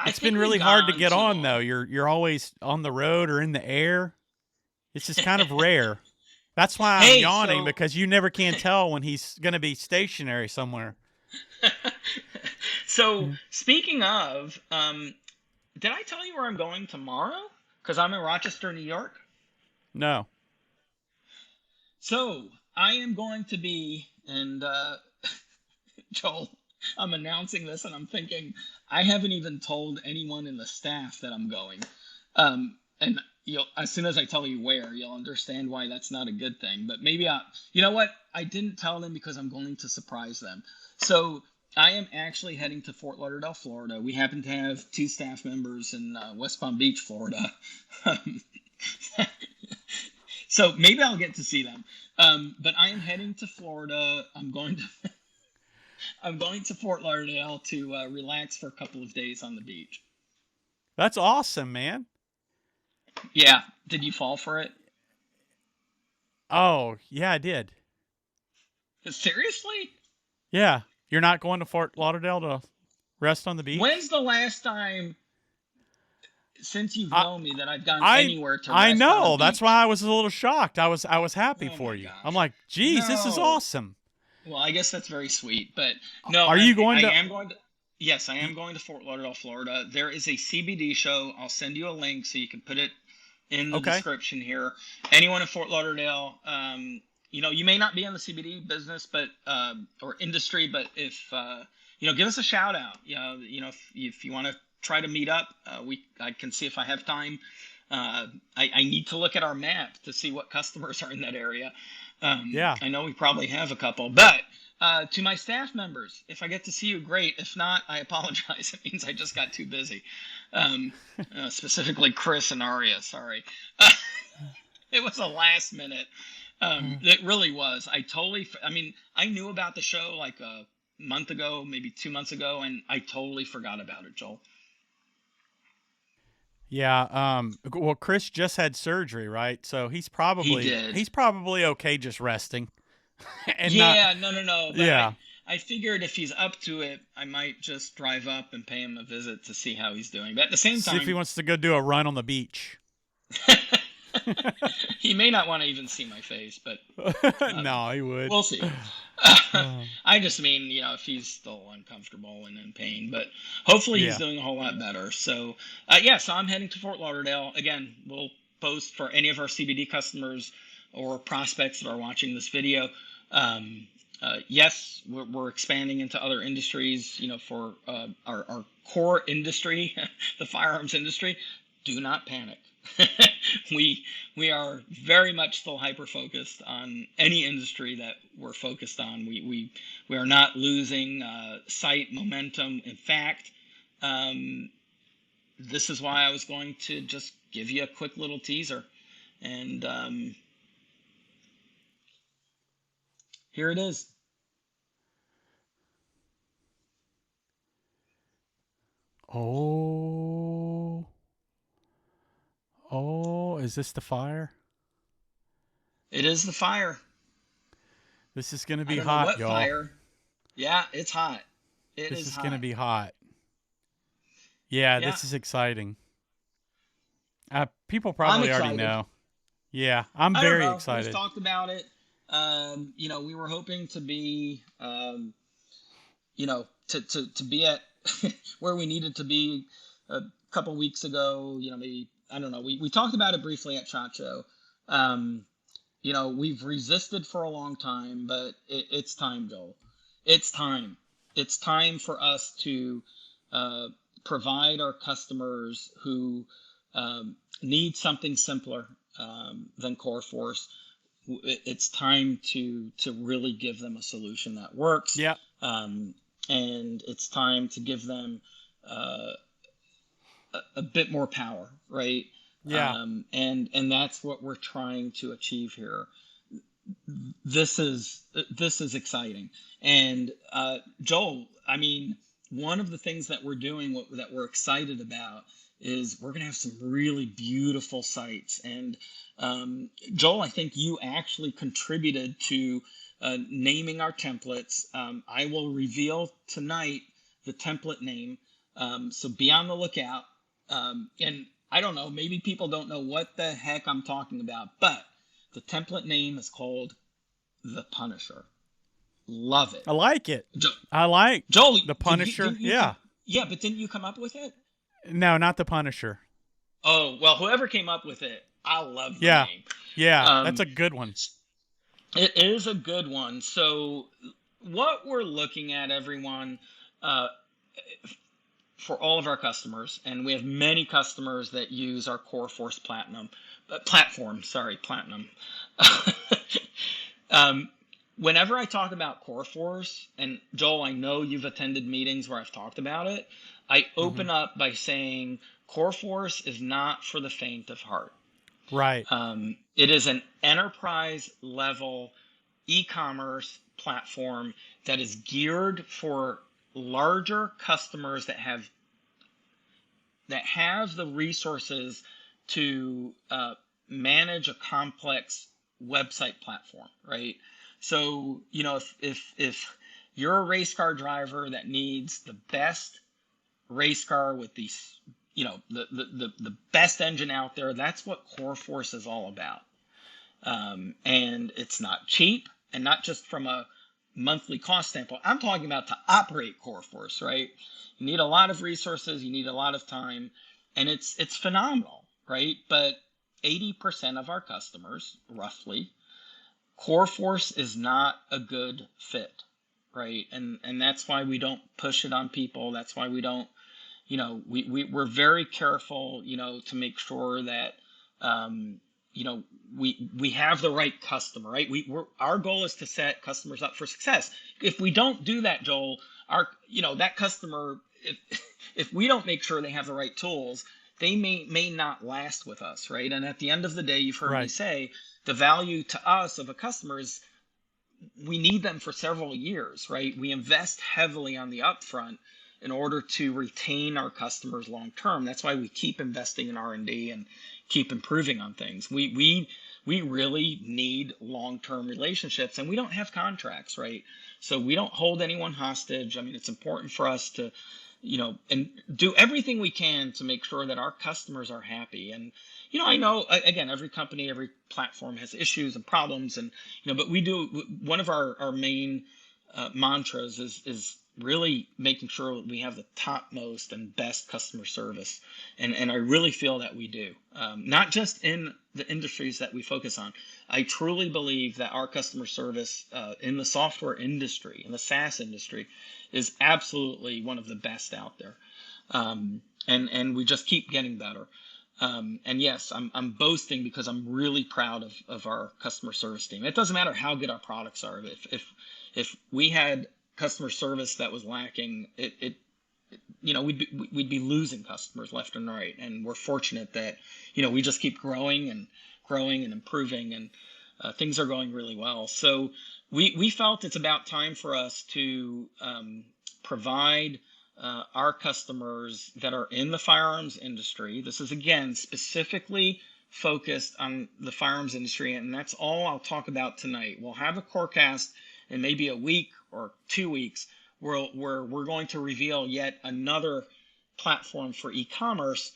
It's been really hard to get on though. You're always on the road or in the air. It's just kind of rare. That's why I'm yawning, because you never can tell when he's going to be stationary somewhere. So speaking of, did I tell you where I'm going tomorrow? Because I'm in Rochester, New York. No. So I am going to be, and Joel, I'm announcing this, and I'm thinking I haven't even told anyone in the staff that I'm going. And as soon as I tell you where, you'll understand why that's not a good thing. But maybe you know what? I didn't tell them because I'm going to surprise them. So I am actually heading to Fort Lauderdale, Florida. We happen to have 2 staff members in West Palm Beach, Florida. So maybe I'll get to see them. But I am heading to Florida. I'm going to Fort Lauderdale to relax for a couple of days on the beach. That's awesome, man. Yeah. Did you fall for it? Oh, yeah, I did. Seriously? Yeah. You're not going to Fort Lauderdale to rest on the beach? When's the last time since you've known me that I've gone anywhere to rest I know. on the That's beach? why I was a little shocked. I was happy for you. Gosh. I'm like, geez, this is awesome. Well, I guess that's very sweet, but no. Are you going to? I am going to. Yes, I am going to Fort Lauderdale, Florida. There is a CBD show. I'll send you a link so you can put it in the description here. Anyone in Fort Lauderdale, you may not be in the CBD business, but or industry, but if give us a shout out. If you want to try to meet up, I can see if I have time. I need to look at our map to see what customers are in that area. I know we probably have a couple, but to my staff members, if I get to see you, great. If not, I apologize. It means I just got too busy. Specifically Chris and Aria, sorry. It was a last minute. It really was. I knew about the show like a month ago, maybe 2 months ago, and I totally forgot about it, Joel. Yeah. Well, Chris just had surgery, right? So he's probably okay just resting. No. Yeah. I figured if he's up to it, I might just drive up and pay him a visit to see how he's doing. But at the same time, see if he wants to go do a run on the beach. He may not want to even see my face, but no, he would. We'll see. I just mean, if he's still uncomfortable and in pain, but hopefully he's doing a whole lot better. So, so I'm heading to Fort Lauderdale. Again, we'll post for any of our CBD customers or prospects that are watching this video. Yes, we're expanding into other industries, for our core industry, the firearms industry. Do not panic. We are very much still hyper focused on any industry that we're focused on. We are not losing sight, momentum. In fact, this is why I was going to just give you a quick little teaser, and here it is. Oh, is this the fire? It is the fire. This is going to be hot, y'all. Fire. Yeah, it's hot. This is going to be hot. Yeah, this is exciting. People probably already know. Yeah, I'm very excited. We've talked about it. We were hoping to be, to be at where we needed to be a couple weeks ago. Maybe, I don't know. We talked about it briefly at SHOT Show. We've resisted for a long time, but it's time, Joel. It's time. It's time for us to provide our customers who need something simpler than CoreForce, it's time to really give them a solution that works. Yeah. And it's time to give them a bit more power, right? Yeah. And that's what we're trying to achieve here. This is exciting. And Joel, I mean, one of the things that we're doing, that we're excited about, is we're going to have some really beautiful sites. And Joel, I think you actually contributed to naming our templates. I will reveal tonight the template name, so be on the lookout. And I don't know, maybe people don't know what the heck I'm talking about, but the template name is called The Punisher. Love it. I like it. I like Joel, The Punisher. Yeah. Yeah, but didn't you come up with it? No, not The Punisher. Oh, well, whoever came up with it, I love the Yeah. name. Yeah, that's a good one. It is a good one. So what we're looking at, everyone, for all of our customers, and we have many customers that use our CoreForce Platinum platform. Sorry, Platinum. Whenever I talk about CoreForce, and Joel, I know you've attended meetings where I've talked about it, I open up by saying CoreForce is not for the faint of heart. Right. It is an enterprise level e-commerce platform that is geared for larger customers that have the resources to manage a complex website platform, right? So, you know, if you're a race car driver that needs the best race car with these, you know, the best engine out there, that's what CoreForce is all about. And it's not cheap, and not just from a monthly cost standpoint. I'm talking about to operate CoreForce, right? You need a lot of resources, you need a lot of time, and it's phenomenal, right? But 80% of our customers, roughly, CoreForce is not a good fit, right? And that's why we don't push it on people. That's why we don't, you know, we're very careful, you know, to make sure that you know, we have the right customer, right? Our goal is to set customers up for success. If we don't do that, Joel, that customer, if we don't make sure they have the right tools, they may not last with us, right? And at the end of the day, you've heard me say, the value to us of a customer is we need them for several years, right? We invest heavily on the upfront in order to retain our customers long term. That's why we keep investing in R&D and keep improving on things. We really need long-term relationships, and we don't have contracts, right? So we don't hold anyone hostage. I mean, it's important for us to, you know, and do everything we can to make sure that our customers are happy. And, you know, I know, again, every company, every platform has issues and problems, and, you know, but we do, one of our main mantras is really making sure we have the topmost and best customer service. And I really feel that we do, not just in the industries that we focus on. I truly believe that our customer service in the software industry, in the SaaS industry, is absolutely one of the best out there. And we just keep getting better. And yes, I'm boasting because I'm really proud of our customer service team. It doesn't matter how good our products are. If we had customer service that was lacking, you know, we'd be losing customers left and right. And we're fortunate that, you know, we just keep growing and improving, and things are going really well. So we felt it's about time for us to provide our customers that are in the firearms industry. This is, again, specifically focused on the firearms industry, and that's all I'll talk about tonight. We'll have a coreCAST in maybe a week or 2 weeks where we're going to reveal yet another platform for e-commerce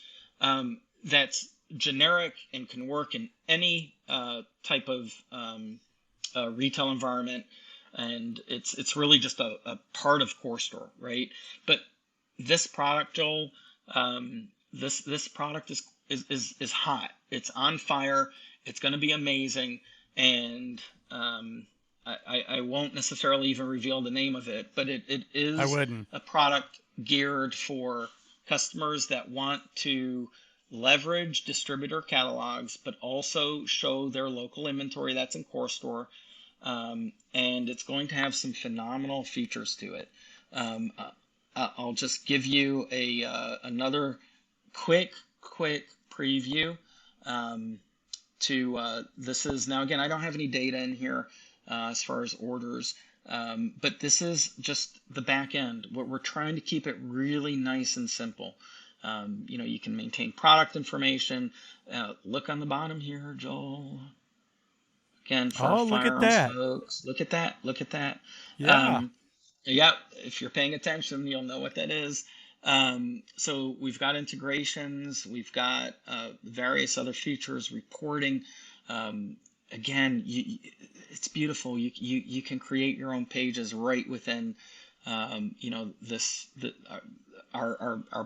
that's generic and can work in any type of retail environment. And it's really just a part of coreSTORE, right? But this product, Joel, this product is hot. It's on fire. It's going to be amazing. And I won't necessarily even reveal the name of it, but it is a product geared for customers that want to leverage distributor catalogs, but also show their local inventory that's in coreSTORE. And it's going to have some phenomenal features to it. I'll just give you another quick preview. This is now, again, I don't have any data in here as far as orders, but this is just the back end. We're trying to keep it really nice and simple. You can maintain product information. Look on the bottom here, Joel. Again, for our look at firearms that. folks, look at that. Look at that. Yeah. Yeah, if you're paying attention, you'll know what that is. So we've got integrations, we've got various other features, reporting. Again, it's beautiful. You can create your own pages right within, our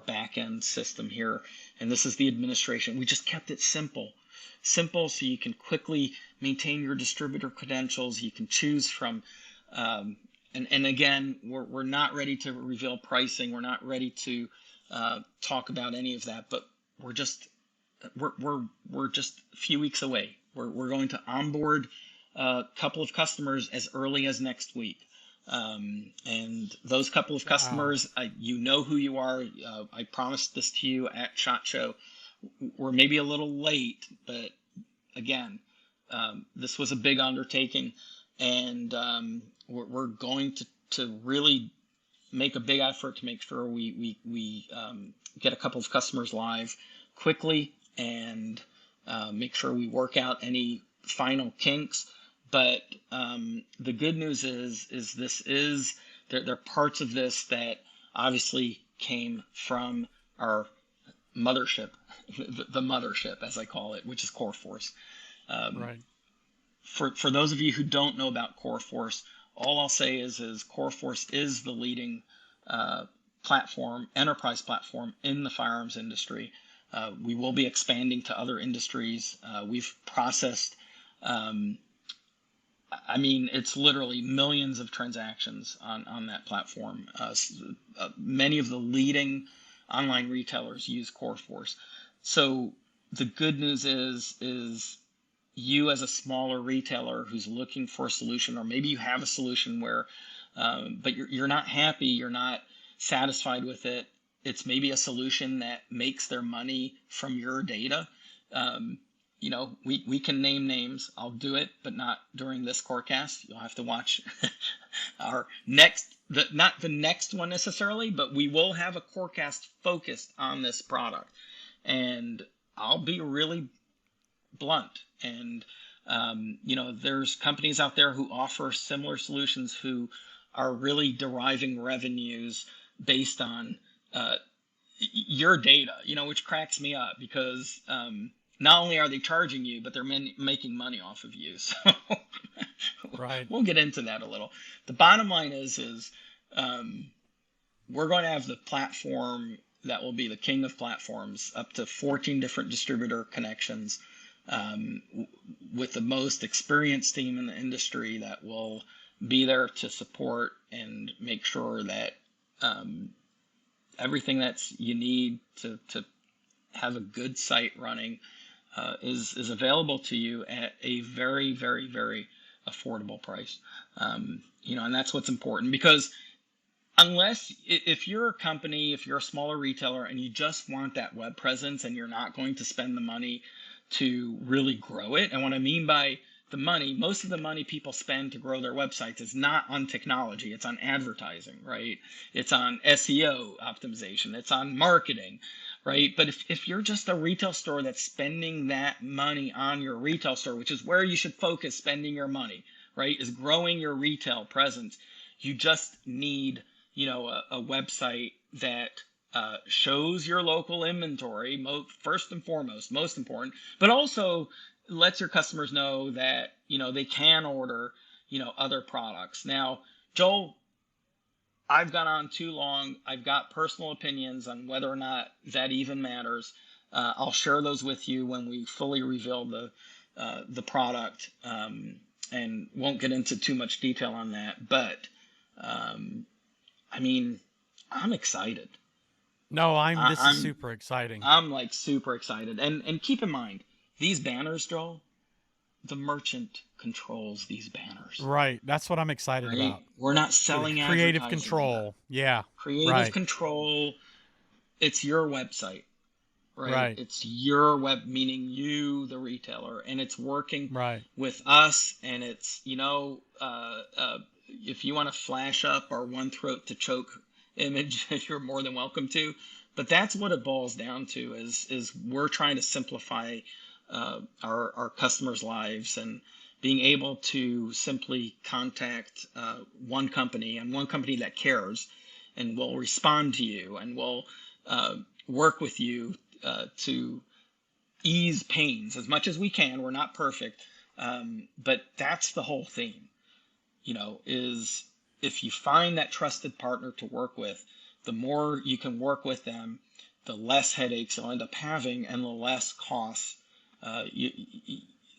back end system here. And this is the administration. We just kept it simple so you can quickly maintain your distributor credentials. You can choose from, and again, we're not ready to reveal pricing. We're not ready to talk about any of that, but we're just a few weeks away. We're going to onboard a couple of customers as early as next week. And those couple of customers, you know who you are. I promised this to you at SHOT Show. We're maybe a little late, but again, this was a big undertaking, and we're going to really make a big effort to make sure we get a couple of customers live quickly and make sure we work out any final kinks. But the good news is there are parts of this that obviously came from our mothership, the mothership, as I call it, which is CoreForce. Right. For those of you who don't know about CoreForce, all I'll say is CoreForce is the leading enterprise platform in the firearms industry. We will be expanding to other industries. We've processed, it's literally millions of transactions on that platform. Many of the leading online retailers use CoreForce. So the good news is you as a smaller retailer who's looking for a solution, or maybe you have a solution where, but you're not happy, you're not satisfied with it. It's maybe a solution that makes their money from your data. We can name names. I'll do it, but not during this coreCAST. You'll have to watch our not the next one necessarily, but we will have a coreCAST focused on this product. And I'll be really blunt. And, there's companies out there who offer similar solutions who are really deriving revenues based on your data, which cracks me up because not only are they charging you, but they're making money off of you. So Right. We'll get into that a little. The bottom line is we're going to have the platform that will be the king of platforms, up to 14 different distributor connections, with the most experienced team in the industry that will be there to support and make sure that everything that's you need to have a good site running is available to you at a very, very, very affordable price. And that's what's important, because if you're a company, if you're a smaller retailer and you just want that web presence and you're not going to spend the money to really grow it, and what I mean by the money, most of the money people spend to grow their websites is not on technology, it's on advertising, right? It's on SEO optimization, it's on marketing, right? But if you're just a retail store that's spending that money on your retail store, which is where you should focus spending your money, right, is growing your retail presence, you just need, a website that shows your local inventory, first and foremost, most important, but also lets your customers know that, they can order, other products. Now, Joel, I've gone on too long. I've got personal opinions on whether or not that even matters. I'll share those with you when we fully reveal the product, and won't get into too much detail on that. But, I'm excited. No, I, this is I'm super exciting. I'm like super excited. And keep in mind, these banners, Joel, the merchant controls these banners, Right. That's what I'm excited right? about. We're not selling Creative advertising here. control. Yeah. Creative Right. control, it's your website, right? Right. It's your web, meaning you, the retailer, and it's working Right. with us. And it's, if you want to flash up our one throat to choke image, you're more than welcome to. But that's what it boils down to is we're trying to simplify our customers' lives, and being able to simply contact one company, and one company that cares and will respond to you and will work with you to ease pains as much as we can. We're not perfect, but that's the whole theme, is if you find that trusted partner to work with, the more you can work with them, the less headaches you'll end up having, and the less costs.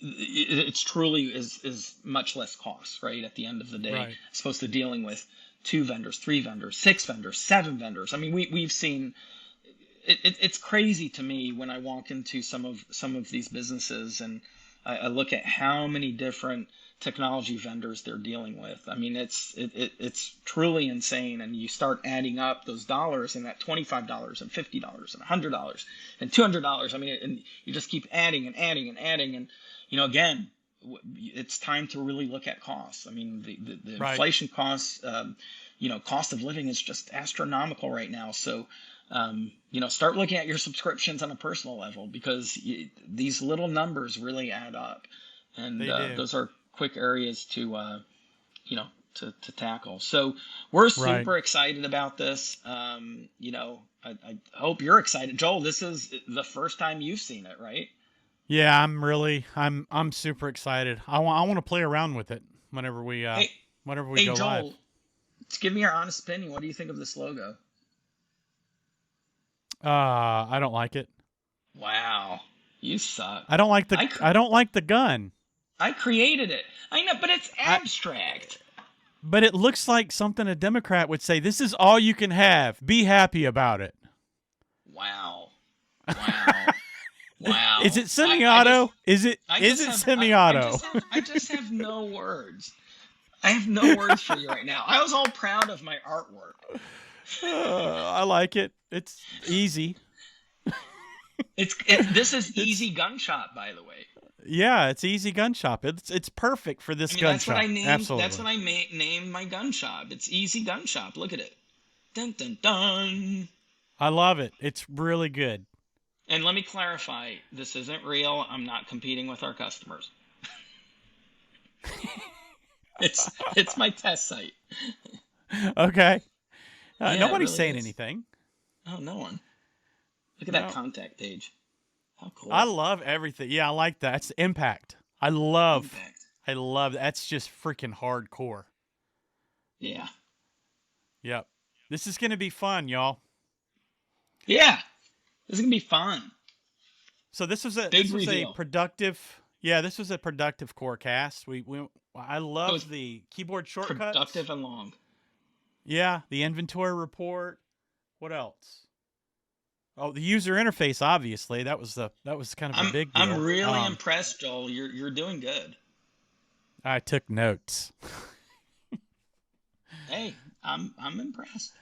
It's truly is much less cost, right? At the end of the day, Right. as opposed to dealing with 2 vendors, 3 vendors, 6 vendors, 7 vendors. I mean, we've seen it's crazy to me when I walk into some of these businesses, and I look at how many different technology vendors they're dealing with. I mean, it's truly insane. And you start adding up those dollars, and that $25 and $50 and $100 and $200. I mean, and you just keep adding and adding and adding. And again, it's time to really look at costs. I mean, the Right. inflation costs. Cost of living is just astronomical right now. So start looking at your subscriptions on a personal level, because these little numbers really add up, and They do. those are quick areas to to tackle. So we're Right. super excited about this. I hope you're excited, Joel. This is the first time you've seen it, right? Yeah, I'm super excited. I want to play around with it whenever we Hey, go live. Joel, give me your honest opinion. What do you think of this logo? I don't like it. Wow, you suck. I don't like the I cr- I don't like the gun. I created it. I know, but it's I abstract. but it looks like something a Democrat would say. This is all you can have. Be happy about it. Wow. Wow. Wow. Is it I just semi-auto? Is it I is just it have semi-auto? I just have no words. I have no words for you right now. I was all proud of my artwork. I like it. It's easy. This is It's Easy Gun Shop, by the way. Yeah, it's easy gun shop. It's perfect for this I mean, gun that's what I shop. named. That's Absolutely. what I named my gun shop. It's Easy Gun Shop. Look at it. Dun dun dun. I love it. It's really good. And let me clarify: this isn't real. I'm not competing with our customers. It's my test site. Okay. Yeah, it Nobody's really saying is. anything. Oh, no one. Look at that No. contact page. How I cool. love everything. Yeah, I like that. It's impact. Impact. I love that's just freaking hardcore. Yeah. Yep. This is gonna be fun, y'all. Yeah. This is gonna be fun. So Big this was a reveal. productive this was a productive corecast. I It was love the keyboard shortcuts. productive and long. Yeah, the inventory report. What else? Oh, the user interface. Obviously, that was kind of a big I'm deal. really impressed, Joel. You're doing good. I took notes. Hey, I'm impressed.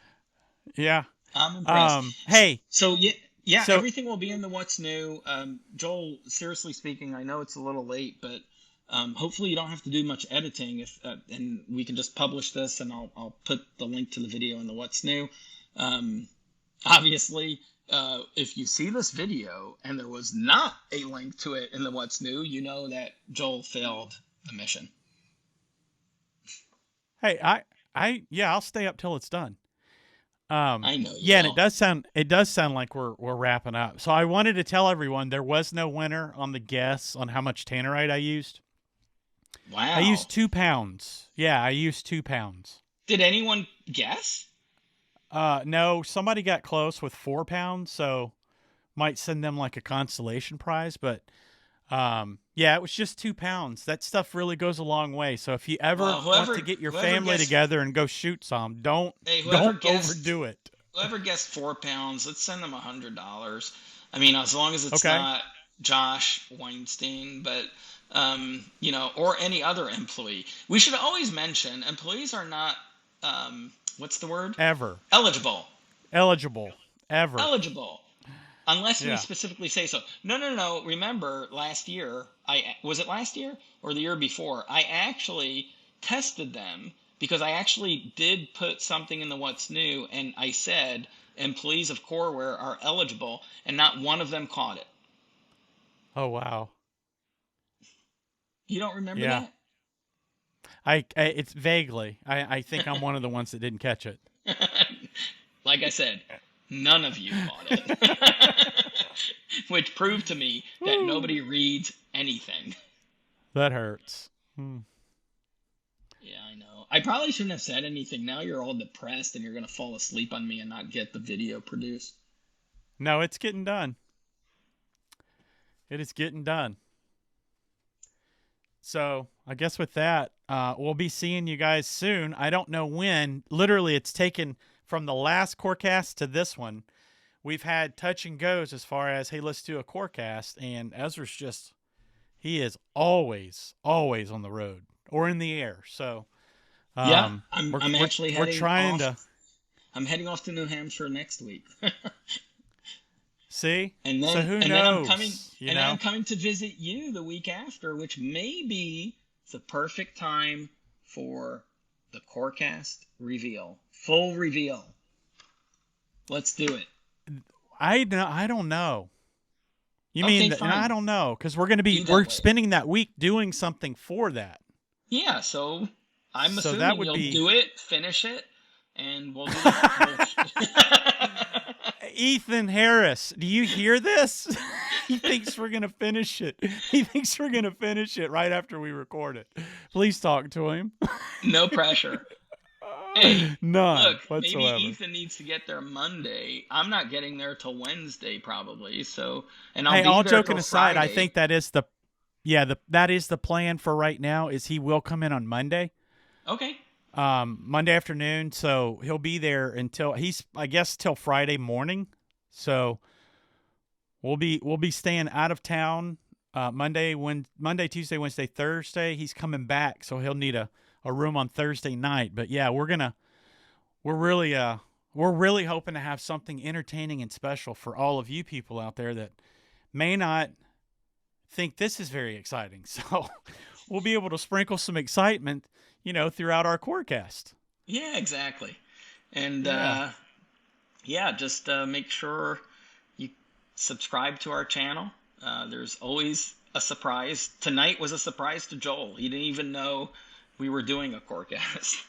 Yeah. I'm impressed. Hey. So yeah, So everything will be in the what's new. Joel, seriously speaking, I know it's a little late, but hopefully you don't have to do much editing. And we can just publish this, and I'll put the link to the video in the what's new. Obviously, if you see this video and there was not a link to it in the what's new, you know that Joel failed the mission. hey, I'll stay up till it's done. I know you Yeah, and will. it does sound like we're wrapping up. So I wanted to tell everyone there was no winner on the guess on how much tannerite I used. I Wow. used 2 pounds. Yeah, I used 2 pounds. Did anyone guess? No, somebody got close with 4 pounds, so might send them like a consolation prize. But yeah, it was just 2 pounds. That stuff really goes a long way. So if you ever Well, want to get your whoever family guessed, together and go shoot some, hey, don't overdo it. whoever guessed 4 pounds, let's send them $100. I mean, as long as it's Okay. not Josh Weinstein, but or any other employee. We should always mention employees are not what's the word? Ever. Eligible. Eligible. Ever. Eligible. Unless we Yeah. specifically say so. No, no, no. Remember last year, I was it last year or the year before? I actually tested them because I actually did put something in the what's new and I said employees of Coreware are eligible and not one of them caught it. Oh, wow. You don't remember Yeah. that? It's vaguely. I think I'm one of the ones that didn't catch it. Like I said, none of you caught it. Which proved to me that nobody reads anything. That hurts. Hmm. Yeah, I know. I probably shouldn't have said anything. Now you're all depressed and you're going to fall asleep on me and not get the video produced. No, it's getting done. It is getting done. So I guess with that, we'll be seeing you guys soon. I don't know when. Literally, it's taken from the last coreCAST to this one. We've had touch and goes as far as, hey, let's do a coreCAST. And Ezra's just, he is always, always on the road or in the air. So Yeah, we're, I'm we're, actually we're heading trying off. to I'm heading off to New Hampshire next week. see. And So then who and then I'm coming knows? You and then know? I'm coming to visit you the week after, which may be the perfect time for the corecast reveal. Full reveal. Let's do it. I don't know. You Okay, mean that? And I fine. don't know because You we're don't wait. spending that week doing something for that. Yeah, so I'm So that assuming would you'll be do it, finish it, and we'll do the Ethan Harris. Do you hear this? He thinks we're gonna finish it. He thinks we're gonna finish it right after we record it. Please talk to him. no pressure. Hey, None look, maybe whatsoever. Ethan needs to get there Monday. I'm not getting there till Wednesday probably. So, and I'll Hey, be all there joking till aside, I Friday. think that is that is the plan for right now. Is he will come in on Monday. Okay. Monday afternoon, so he'll be there until I guess till Friday morning. So we'll be staying out of town Monday, Tuesday, Wednesday, Thursday. He's coming back, so he'll need a room on Thursday night. But yeah, we're really we're really hoping to have something entertaining and special for all of you people out there that may not think this is very exciting. So we'll be able to sprinkle some excitement, throughout our corecast. Yeah, exactly. And Yeah. yeah, just make sure you subscribe to our channel. There's always a surprise. Tonight was a surprise to Joel. He didn't even know we were doing a corecast.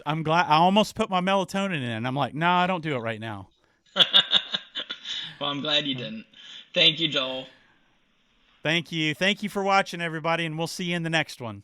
I'm glad. I almost put my melatonin in. I'm like, no, I don't do it right now. Well, I'm glad you didn't. Thank you, Joel. Thank you. Thank you for watching, everybody, and we'll see you in the next one.